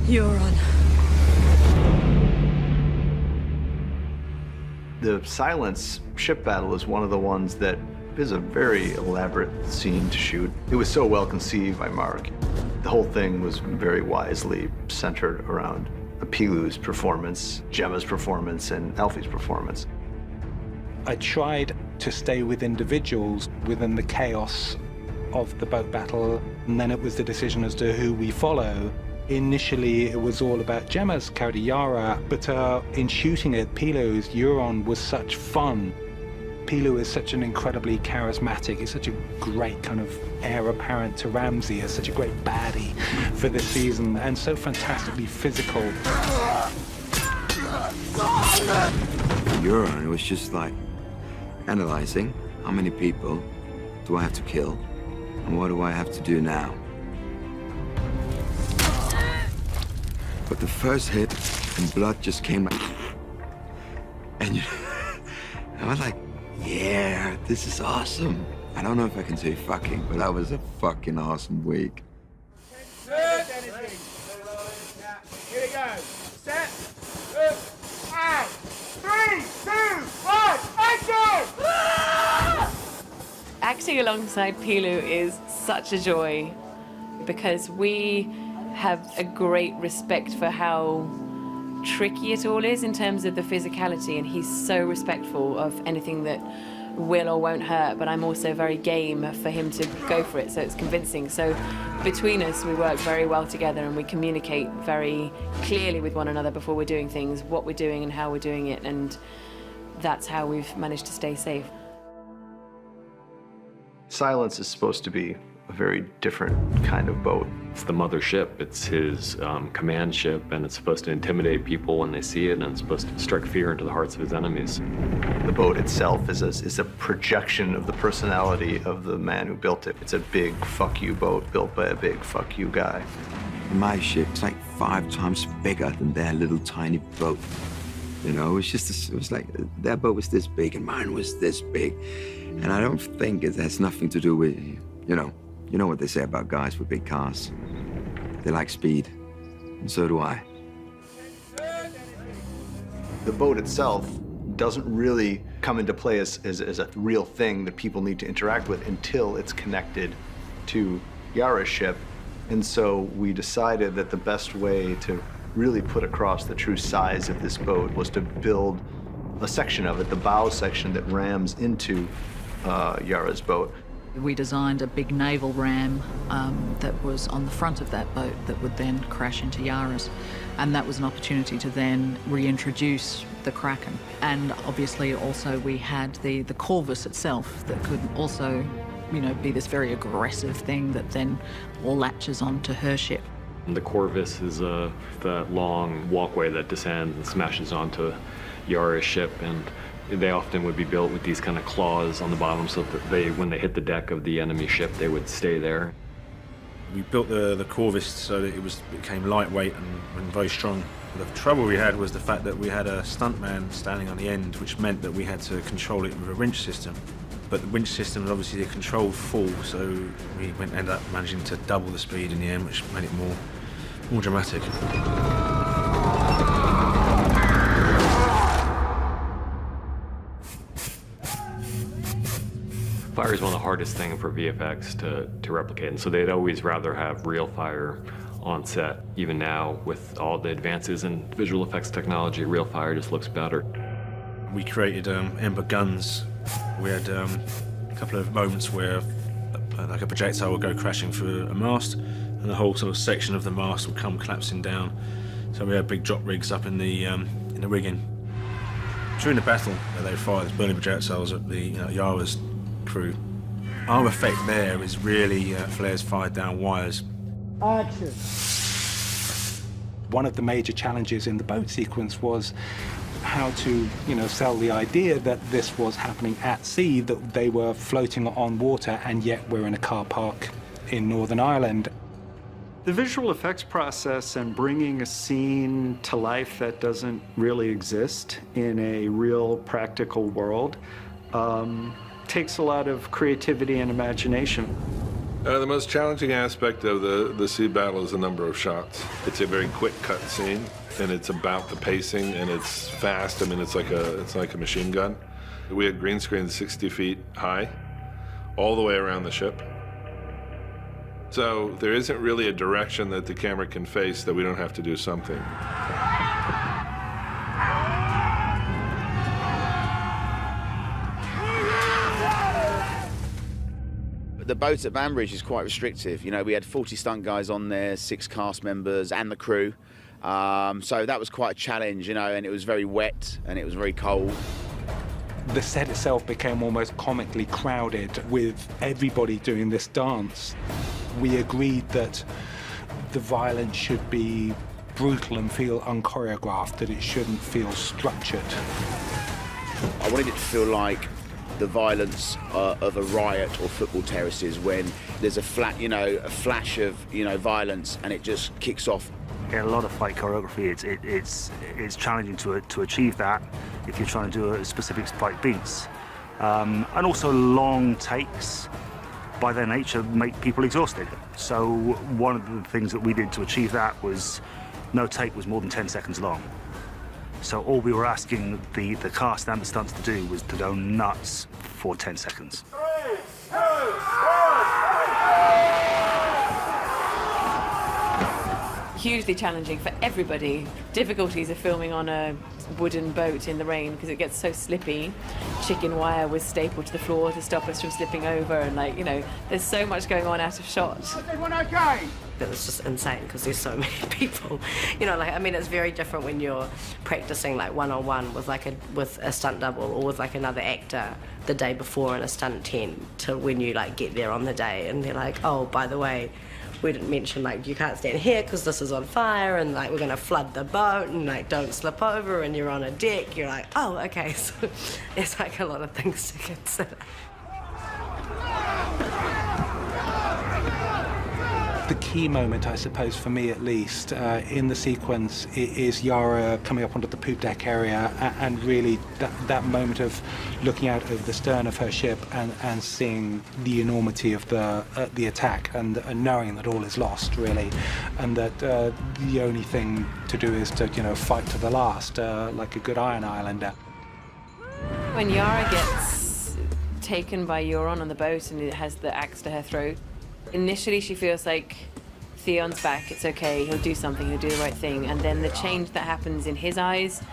Euron. The Silence ship battle is one of the ones that is a very elaborate scene to shoot. It was so well conceived by Mark. The whole thing was very wisely centered around Pilu's performance, Gemma's performance, and Alfie's performance. I tried to stay with individuals within the chaos of the boat battle, and then it was the decision as to who we follow. Initially, it was all about Gemma's character, Yara, but in shooting it, Pilu's Euron was such fun. Pilu is such an incredibly charismatic, he's such a great kind of heir apparent to Ramsay, as such a great baddie for this season, and so fantastically physical. Euron, it was just like analyzing how many people do I have to kill, and what do I have to do now? But the first hit, and blood just came like, and I was like, yeah, this is awesome. I don't know if I can say fucking, but that was a fucking awesome week. Here we go. Set. Good. And 3, 2, 1, action! Acting alongside Pilu is such a joy because we have a great respect for how tricky it all is in terms of the physicality, and he's so respectful of anything that will or won't hurt, but I'm also very game for him to go for it, so it's convincing. So between us, we work very well together and we communicate very clearly with one another before we're doing things, what we're doing and how we're doing it, and that's how we've managed to stay safe. Silence is supposed to be a very different kind of boat. It's the mothership, it's his command ship, and it's supposed to intimidate people when they see it, and it's supposed to strike fear into the hearts of his enemies. The boat itself is a projection of the personality of the man who built it. It's a big fuck you boat built by a big fuck you guy. My ship's like 5 times bigger than their little tiny boat. You know, it was just, it was like their boat was this big and mine was this big. And I don't think it has nothing to do with, you know what they say about guys with big cars. They like speed, and so do I. The boat itself doesn't really come into play as a real thing that people need to interact with until it's connected to Yara's ship. And so we decided that the best way to really put across the true size of this boat was to build a section of it, the bow section that rams into Yara's boat. We designed a big naval ram that was on the front of that boat that would then crash into Yara's. And that was an opportunity to then reintroduce the Kraken. And obviously also we had the Corvus itself that could also, you know, be this very aggressive thing that then latches onto her ship. The Corvus is the long walkway that descends and smashes onto Yara's ship, and they often would be built with these kind of claws on the bottom so that when they hit the deck of the enemy ship, they would stay there. We built the Corvus so that it became lightweight and very strong. The trouble we had was the fact that we had a stuntman standing on the end, which meant that we had to control it with a winch system. But the winch system was obviously a controlled fall, so we ended up managing to double the speed in the end, which made it more dramatic. Fire is one of the hardest things for VFX to replicate, and so they'd always rather have real fire on set. Even now, with all the advances in visual effects technology, real fire just looks better. We created ember guns. We had a couple of moments where like a projectile would go crashing through a mast, and the whole sort of section of the mast would come collapsing down. So we had big drop rigs up in the rigging. During the battle, they fired these burning projectiles at the Yara's crew. Our effect there is really flares fired down wires. Action. One of the major challenges in the boat sequence was how to, sell the idea that this was happening at sea, that they were floating on water, and yet we're in a car park in Northern Ireland. The visual effects process and bringing a scene to life that doesn't really exist in a real practical world takes a lot of creativity and imagination. The most challenging aspect of the sea battle is the number of shots. It's a very quick cut scene, and it's about the pacing, and it's fast. I mean, it's like a machine gun. We had green screens 60 feet high, all the way around the ship. So there isn't really a direction that the camera can face that we don't have to do something. The boat at Banbridge is quite restrictive. You know, we had 40 stunt guys on there, 6 cast members and the crew. So that was quite a challenge, you know, and it was very wet and it was very cold. The set itself became almost comically crowded with everybody doing this dance. We agreed that the violence should be brutal and feel unchoreographed, that it shouldn't feel structured. I wanted it to feel like the violence of a riot or football terraces, when there's a flash of, violence, and it just kicks off. In a lot of fight choreography, it's challenging to achieve that if you're trying to do a specific fight beats, and also long takes by their nature make people exhausted. So one of the things that we did to achieve that was no take was more than 10 seconds long. So all we were asking the cast and the stunts to do was to go nuts for 10 seconds. 3, 2, 1. Hugely challenging for everybody. Difficulties of filming on a wooden boat in the rain because it gets so slippy. Chicken wire was stapled to the floor to stop us from slipping over, and there's so much going on out of shot. Is everyone okay? It was just insane because there's so many people. It's very different when you're practicing one-on-one with a stunt double or with another actor the day before in a stunt tent, to when you get there on the day and they're like, oh, by the way, we didn't mention you can't stand here because this is on fire, and we're going to flood the boat, and don't slip over, and you're on a deck. You're like, oh, okay. So it's a lot of things to consider. The key moment, I suppose, for me at least, in the sequence is Yara coming up onto the poop deck area, and really that moment of looking out over the stern of her ship and seeing the enormity of the attack, and knowing that all is lost, really, and that the only thing to do is to fight to the last, like a good Iron Islander. When Yara gets taken by Euron on the boat and it has the axe to her throat, initially she feels like Theon's back, it's okay, he'll do something, he'll do the right thing, and then the change that happens in his eyes,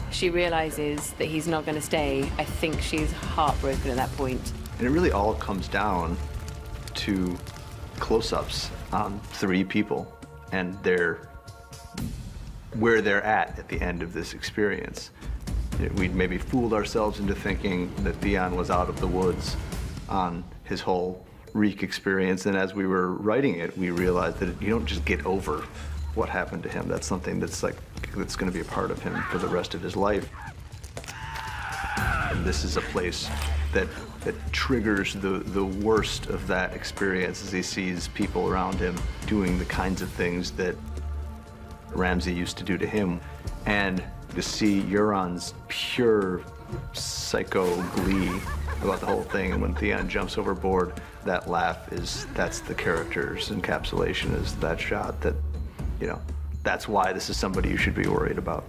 she realizes that he's not going to stay. I think she's heartbroken at that point. And it really all comes down to close-ups on 3 people and where they're at the end of this experience. We'd maybe fooled ourselves into thinking that Theon was out of the woods on his whole Reek experience, and as we were writing it, we realized that you don't just get over what happened to him. That's something that's going to be a part of him for the rest of his life. And this is a place that triggers the worst of that experience as he sees people around him doing the kinds of things that Ramsay used to do to him, and to see Euron's pure psycho glee about the whole thing. And when Theon jumps overboard, that laugh that's the character's encapsulation, is that shot that, that's why this is somebody you should be worried about.